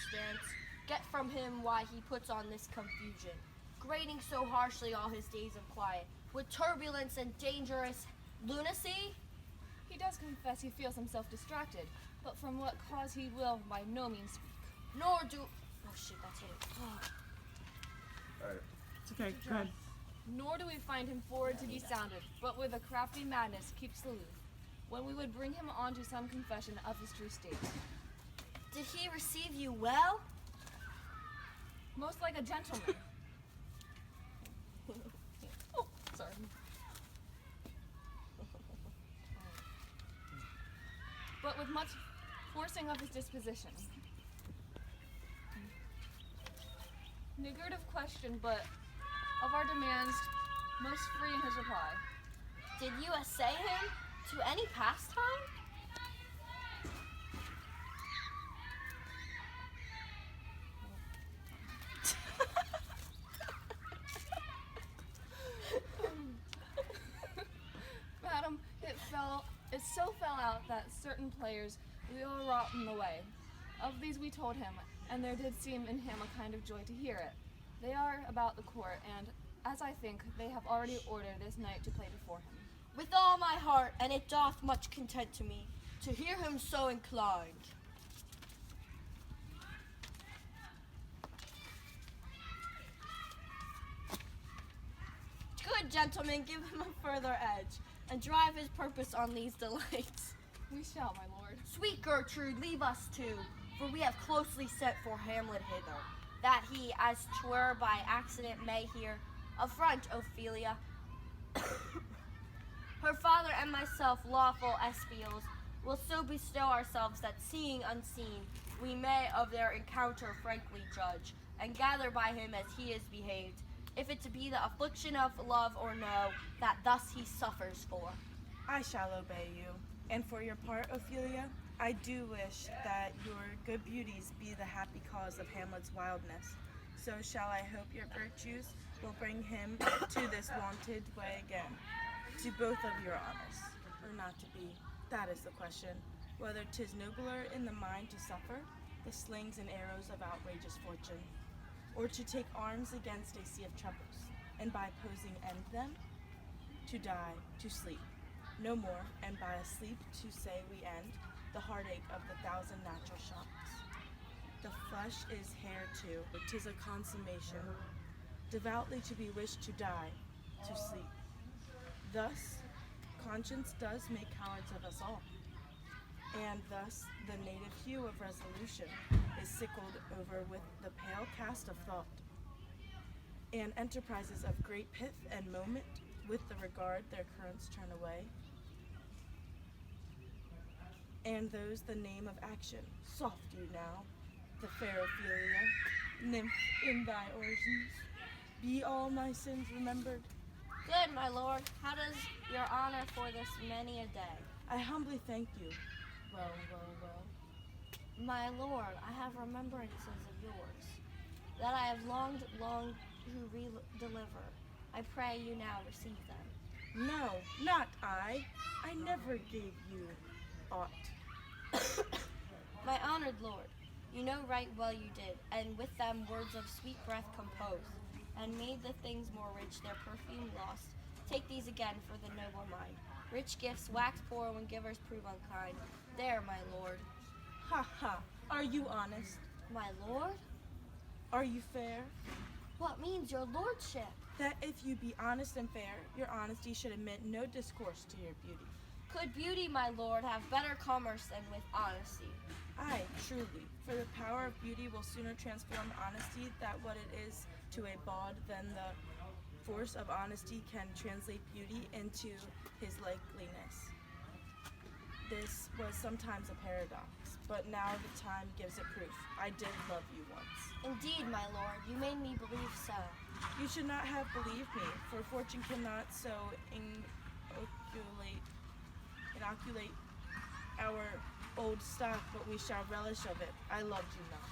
circumstance, get from him why he puts on this confusion, grating so harshly all his days of quiet, with turbulence and dangerous lunacy? He does confess he feels himself distracted, but from what cause he will by no means speak. Nor do... Oh shit, that's it. Oh. Alright. It's okay, go ahead. Nor do we find him forward to be sounded, but with a crafty madness keeps aloof, when we would bring him on to some confession of his true state. Did he receive you well? Most like a gentleman. Oh, sorry. But with much forcing of his disposition. Niggard of question, but of our demands, most free in his reply. Did you essay him to any pastime? Madam, it so fell out that certain players we all wrought in the way. Of these we told him, and there did seem in him a kind of joy to hear it. They are about the court, and, as I think, they have already ordered this knight to play before him. With all my heart, and it doth much content to me, to hear him so inclined. Good gentlemen, give him a further edge, and drive his purpose on these delights. We shall, my lord. Sweet Gertrude, leave us too, for we have closely sent for Hamlet hither, that he, as 'twere by accident, may hear affront Ophelia. Her father and myself, lawful espials, will so bestow ourselves that, seeing unseen, we may of their encounter frankly judge, and gather by him as he is behaved, if it to be the affliction of love or no, that thus he suffers for. I shall obey you. And for your part, Ophelia, I do wish that your good beauties be the happy cause of Hamlet's wildness. So shall I hope your virtues will bring him to this wonted way again, to both of your honors, or not to be. That is the question, whether 'tis nobler in the mind to suffer the slings and arrows of outrageous fortune, or to take arms against a sea of troubles, and by posing end them, to die, to sleep, no more, and by a sleep to say we end the heartache of the thousand natural shocks. The flesh is hair too, 'tis a consummation, devoutly to be wished to die, to sleep. Thus, conscience does make cowards of us all, and thus the native hue of resolution is sickled over with the pale cast of thought, and enterprises of great pith and moment with the regard their currents turn away, and those the name of action. Soft you now, the fair Ophelia, nymph in thy origins, be all my sins remembered. Good, my lord. How does your honor for this many a day? I humbly thank you. Well. My lord, I have remembrances of yours, that I have longed to deliver. I pray you now receive them. No, not I. I never gave you aught. My honored lord, you know right well you did, and with them words of sweet breath composed, and made the things more rich, their perfume lost. Take these again for the noble mind. Rich gifts wax poor when givers prove unkind. There, my lord. Ha ha. Are you honest? My lord? Are you fair? What means your lordship? That if you be honest and fair, your honesty should admit no discourse to your beauty. Could beauty, my lord, have better commerce than with honesty? Aye, truly, for the power of beauty will sooner transform honesty that what it is to a bawd than the force of honesty can translate beauty into his likeliness. This was sometimes a paradox, but now the time gives it proof. I did love you once. Indeed, my lord, you made me believe so. You should not have believed me, for fortune cannot so inoculate our old stock, but we shall relish of it. I loved you not.